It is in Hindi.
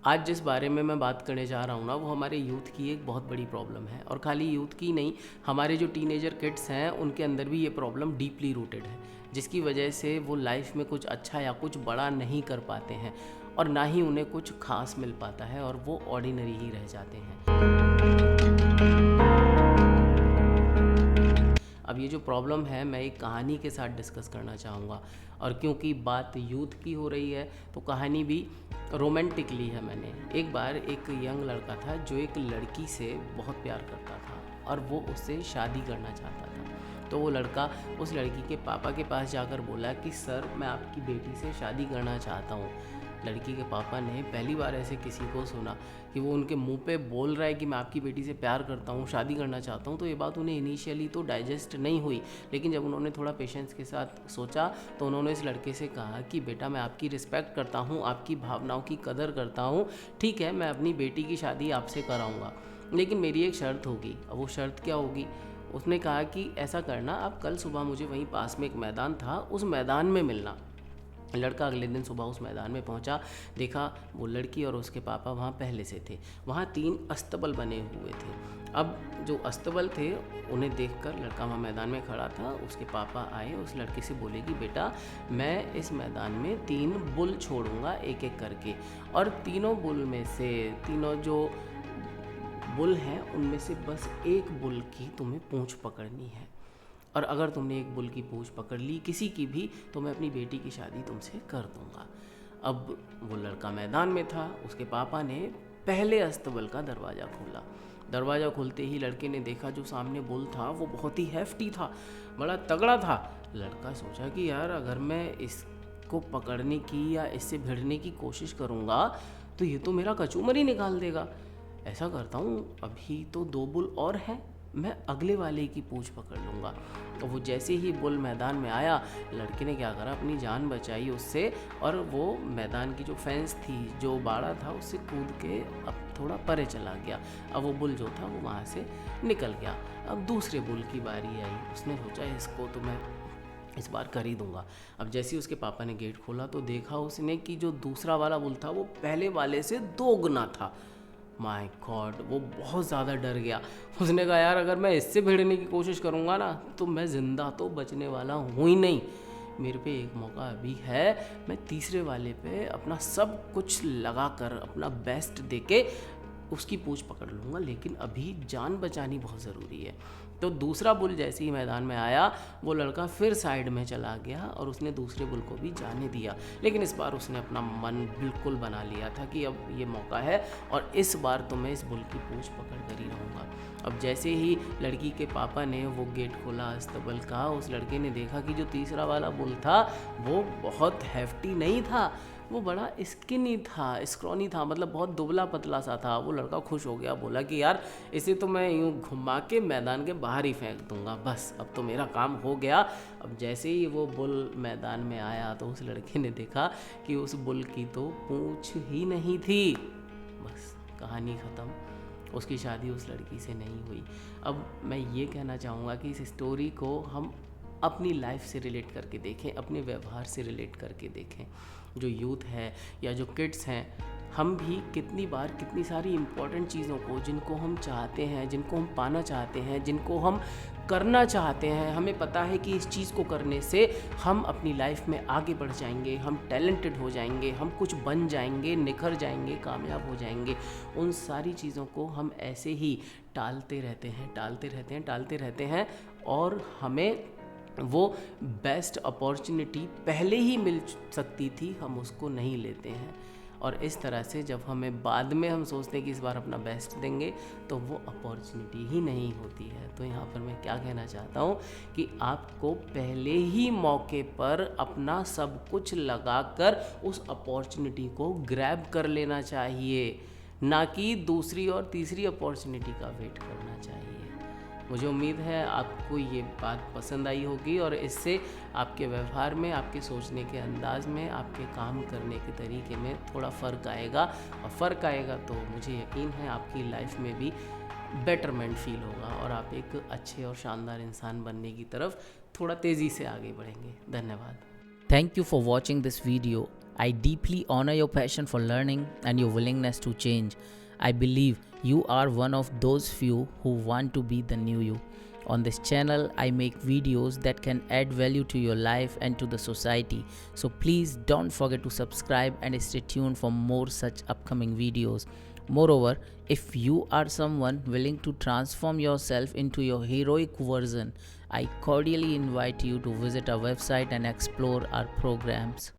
आज जिस बारे में मैं बात करने जा रहा हूँ ना, वो हमारे यूथ की एक बहुत बड़ी प्रॉब्लम है। और खाली यूथ की नहीं, हमारे जो टीनेजर किड्स हैं उनके अंदर भी ये प्रॉब्लम डीपली रूटेड है, जिसकी वजह से वो लाइफ में कुछ अच्छा या कुछ बड़ा नहीं कर पाते हैं और ना ही उन्हें कुछ खास मिल पाता है और वो ऑर्डिनरी ही रह जाते हैं। अब ये जो प्रॉब्लम है मैं एक कहानी के साथ डिस्कस करना चाहूँगा, और क्योंकि बात यूथ की हो रही है तो कहानी भी रोमांटिकली है। मैंने एक बार एक यंग लड़का था जो एक लड़की से बहुत प्यार करता था और वो उससे शादी करना चाहता था। तो वो लड़का उस लड़की के पापा के पास जाकर बोला कि सर, मैं आपकी बेटी से शादी करना चाहता हूँ। लड़की के पापा ने पहली बार ऐसे किसी को सुना कि वो उनके मुंह पे बोल रहा है कि मैं आपकी बेटी से प्यार करता हूँ, शादी करना चाहता हूँ। तो ये बात उन्हें इनिशियली तो डाइजेस्ट नहीं हुई, लेकिन जब उन्होंने थोड़ा पेशेंस के साथ सोचा तो उन्होंने इस लड़के से कहा कि बेटा, मैं आपकी रिस्पेक्ट करता हूँ, आपकी भावनाओं की कदर करता हूँ, ठीक है, मैं अपनी बेटी की शादी आपसे कराऊँगा, लेकिन मेरी एक शर्त होगी। अब वो शर्त क्या होगी? उसने कहा कि ऐसा करना, आप कल सुबह मुझे वहीं पास में एक मैदान था, उस मैदान में मिलना। लड़का अगले दिन सुबह उस मैदान में पहुंचा, देखा वो लड़की और उसके पापा वहाँ पहले से थे। वहाँ 3 अस्तबल बने हुए थे। अब जो अस्तबल थे उन्हें देखकर लड़का वहाँ मैदान में खड़ा था। उसके पापा आए, उस लड़के से बोले कि बेटा, मैं इस मैदान में 3 बुल छोड़ूंगा एक एक करके, और तीनों बुल में से, तीनों जो बुल हैं उनमें से बस एक बुल की तुम्हें पूँछ पकड़नी है, और अगर तुमने एक बुल की पूँछ पकड़ ली किसी की भी, तो मैं अपनी बेटी की शादी तुमसे कर दूंगा। अब वो लड़का मैदान में था, उसके पापा ने पहले अस्तबल का दरवाज़ा खोला। दरवाज़ा खोलते ही लड़के ने देखा जो सामने बुल था वो बहुत ही हेफ्टी था, बड़ा तगड़ा था। लड़का सोचा कि यार, अगर मैं इसको पकड़ने की या इससे भिड़ने की कोशिश करूँगा तो ये तो मेरा कचूमर ही निकाल देगा। ऐसा करता हूँ, अभी तो 2 बुल और हैं, मैं अगले वाले की पूँछ पकड़ लूँगा। तो वो जैसे ही बुल मैदान में आया, लड़के ने क्या करा, अपनी जान बचाई उससे, और वो मैदान की जो फेंस थी, जो बाड़ा था, उससे कूद के अब थोड़ा परे चला गया। अब वो बुल जो था वो वहाँ से निकल गया। अब दूसरे बुल की बारी आई, उसने सोचा इसको तो मैं इस बार कर ही दूंगा। अब जैसे ही उसके पापा ने गेट खोला तो देखा उसने कि जो दूसरा वाला बुल था वो पहले वाले से 2 गुना था। माय गॉड, वो बहुत ज़्यादा डर गया। उसने कहा यार, अगर मैं इससे भिड़ने की कोशिश करूँगा ना तो मैं ज़िंदा तो बचने वाला हूँ ही नहीं। मेरे पे एक मौका अभी है, मैं तीसरे वाले पे अपना सब कुछ लगा कर, अपना बेस्ट देके उसकी पूँछ पकड़ लूँगा, लेकिन अभी जान बचानी बहुत ज़रूरी है। तो दूसरा बुल जैसे ही मैदान में आया, वो लड़का फिर साइड में चला गया और उसने दूसरे बुल को भी जाने दिया। लेकिन इस बार उसने अपना मन बिल्कुल बना लिया था कि अब ये मौका है और इस बार तो मैं इस बुल की पूँछ पकड़ कर ही रहूँगा। अब जैसे ही लड़की के पापा ने वो गेट खोला अस्तबल का, उस लड़के ने देखा कि जो तीसरा वाला बुल था वो बहुत हेफ्टी नहीं था, वो बड़ा स्किनी था, स्क्रॉनी था, मतलब बहुत दुबला पतला सा था। वो लड़का खुश हो गया, बोला कि यार, इसे तो मैं यूँ घुमा के मैदान के बाहर ही फेंक दूंगा, बस अब तो मेरा काम हो गया। अब जैसे ही वो बुल मैदान में आया तो उस लड़के ने देखा कि उस बुल की तो पूँछ ही नहीं थी। बस कहानी ख़त्म, उसकी शादी उस लड़की से नहीं हुई। अब मैं ये कहना चाहूँगा कि इस स्टोरी को हम अपनी लाइफ से रिलेट करके देखें, अपने व्यवहार से रिलेट करके देखें। जो यूथ है या जो किड्स हैं, हम भी कितनी बार कितनी सारी इम्पोर्टेंट चीज़ों को, जिनको हम चाहते हैं, जिनको हम पाना चाहते हैं, जिनको हम करना चाहते हैं, हमें पता है कि इस चीज़ को करने से हम अपनी लाइफ में आगे बढ़ जाएंगे, हम टैलेंटेड हो जाएंगे, हम कुछ बन जाएंगे, निखर जाएंगे, कामयाब हो जाएंगे। उन सारी चीज़ों को हम ऐसे ही टालते रहते हैं, टालते रहते हैं, टालते रहते हैं, और हमें वो बेस्ट अपॉर्चुनिटी पहले ही मिल सकती थी, हम उसको नहीं लेते हैं। और इस तरह से जब हमें बाद में हम सोचते हैं कि इस बार अपना बेस्ट देंगे, तो वो अपॉर्चुनिटी ही नहीं होती है। तो यहाँ पर मैं क्या कहना चाहता हूँ कि आपको पहले ही मौके पर अपना सब कुछ लगाकर उस अपॉर्चुनिटी को ग्रैब कर लेना चाहिए, ना कि दूसरी और तीसरी अपॉर्चुनिटी का वेट करना चाहिए। मुझे उम्मीद है आपको ये बात पसंद आई होगी और इससे आपके व्यवहार में, आपके सोचने के अंदाज में, आपके काम करने के तरीके में थोड़ा फ़र्क आएगा, और फ़र्क आएगा तो मुझे यकीन है आपकी लाइफ में भी बेटरमेंट फील होगा और आप एक अच्छे और शानदार इंसान बनने की तरफ थोड़ा तेज़ी से आगे बढ़ेंगे। धन्यवाद। Thank you for watching this video. I deeply honor your passion for learning and your willingness to change. I believe you are one of those few who want to be the new you. On this channel, I make videos that can add value to your life and to the society. So please don't forget to subscribe and stay tuned for more such upcoming videos. Moreover, if you are someone willing to transform yourself into your heroic version, I cordially invite you to visit our website and explore our programs.